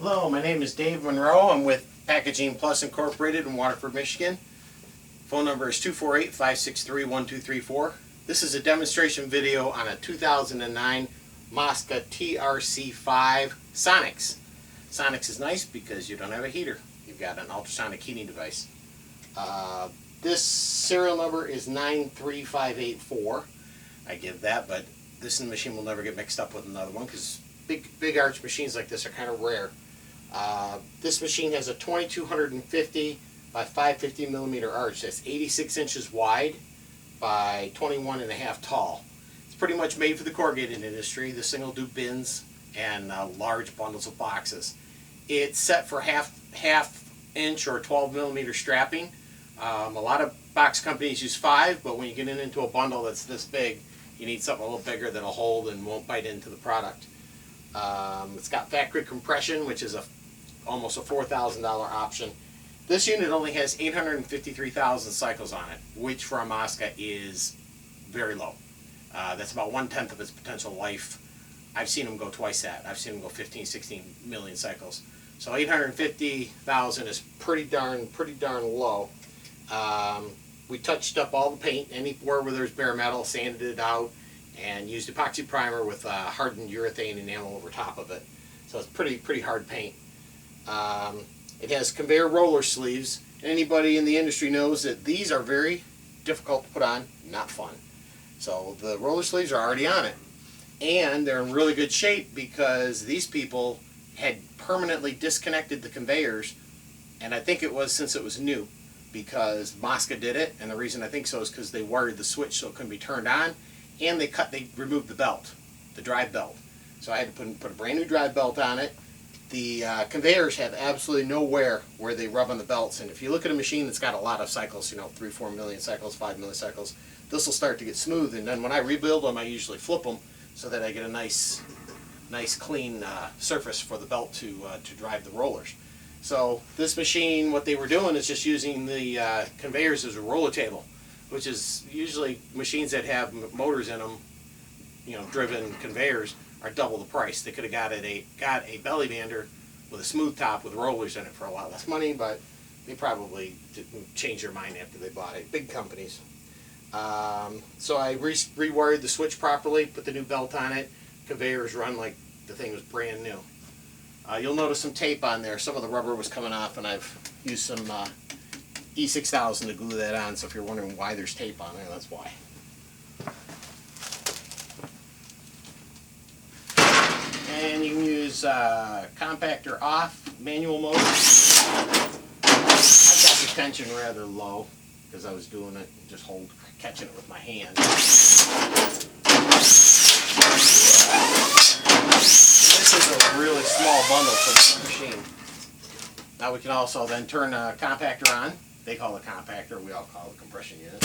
Hello, my name is Dave Monroe. I'm with Packaging Plus Incorporated in Waterford, Michigan. Phone number is 248-563-1234. This is a demonstration video on a 2009 Mosca TRC5 Sonix. Sonix is nice because you don't have a heater. You've got an ultrasonic heating device. This serial number is 93584. I give that, but this machine will never get mixed up with another one because big arch machines like this are kind of rare. This machine has a 2250 by 550 millimeter arch. That's 86 inches wide by 21 and a half tall. It's pretty much made for the corrugated industry. This thing will do bins and large bundles of boxes. It's set for half inch or 12 millimeter strapping. A lot of box companies use 5, but when you get into a bundle that's this big, you need something a little bigger that'll hold and won't bite into the product. It's got factory compression, which is almost a $4,000 option. This unit only has 853,000 cycles on it, which for a Mosca is very low. That's about 1/10 of its potential life. I've seen them go twice that. I've seen them go 15, 16 million cycles. So 850,000 is pretty darn low. We touched up all the paint anywhere where there's bare metal, sanded it out, and used epoxy primer with hardened urethane enamel over top of it. So it's pretty hard paint. It has conveyor roller sleeves. Anybody in the industry knows that these are very difficult to put on, not fun. So the roller sleeves are already on it. And they're in really good shape because these people had permanently disconnected the conveyors, and I think it was since it was new, because Mosca did it, and the reason I think so is because they wired the switch so it couldn't be turned on, and they removed the belt, the drive belt. So I had to put a brand new drive belt on it. The conveyors have absolutely no wear where they rub on the belts, and if you look at a machine that's got a lot of cycles, 3, 4 million cycles, 5 million cycles, this will start to get smooth, and then when I rebuild them, I usually flip them so that I get a nice clean surface for the belt to drive the rollers. So this machine, what they were doing is just using the conveyors as a roller table, which is usually machines that have motors in them, driven conveyors, are double the price. They could have got a belly bander with a smooth top with rollers in it for a lot less money, but they probably didn't change their mind after they bought it. Big companies. So I rewired the switch properly, put the new belt on it. Conveyors run like the thing was brand new. You'll notice some tape on there. Some of the rubber was coming off, and I've used some E6000 to glue that on, so if you're wondering why there's tape on there, that's why. And you can use compactor off, manual mode. I've got the tension rather low because I was doing it, just catching it with my hand. This is a really small bundle for this machine. Now we can also then turn a compactor on. They call it compactor, we all call it compression unit.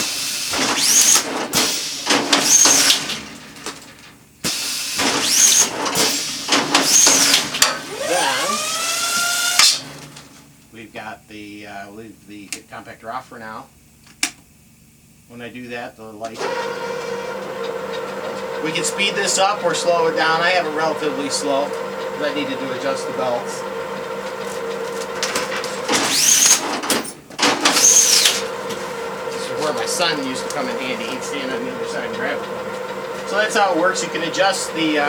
Then we've got the leave the compactor off for now. When I do that, the light. We can speed this up or slow it down. I have it relatively slow because I need to adjust the belts. This is where my son used to come in handy. He'd stand on the other side and grab it. So that's how it works. You can adjust the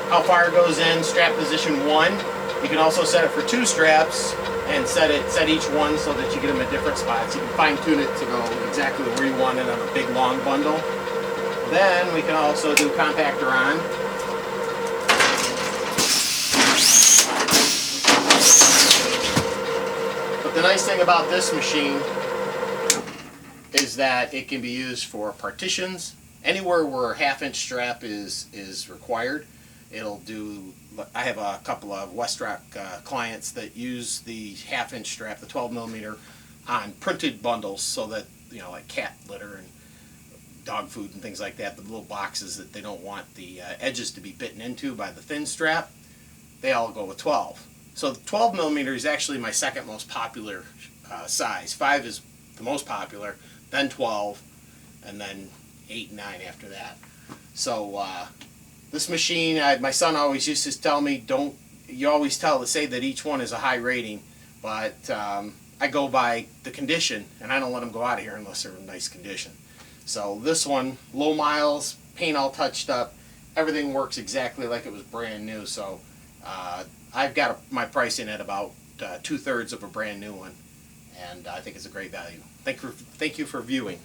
how far it goes in, strap position 1. You can also set it for 2 straps and set each one so that you get them at different spots. You can fine tune it to go exactly where you want it on a big long bundle. Then we can also do compactor on. But the nice thing about this machine is that it can be used for partitions. Anywhere where a 1/2 inch strap is required, it'll do. I have a couple of WestRock clients that use the 1/2 inch strap, the 12 millimeter, on printed bundles so that, like cat litter and dog food and things like that, the little boxes that they don't want the edges to be bitten into by the thin strap, they all go with 12. So the 12 millimeter is actually my second most popular size. 5 is the most popular, then 12, and then 8 and 9 after that. So this machine, my son always used to tell me, don't you always say that each one is a high rating, but I go by the condition, and I don't let them go out of here unless they're in nice condition. So this one, low miles, paint all touched up, everything works exactly like it was brand new. So I've got my pricing at about 2/3 of a brand new one, and I think it's a great value. Thank you for viewing.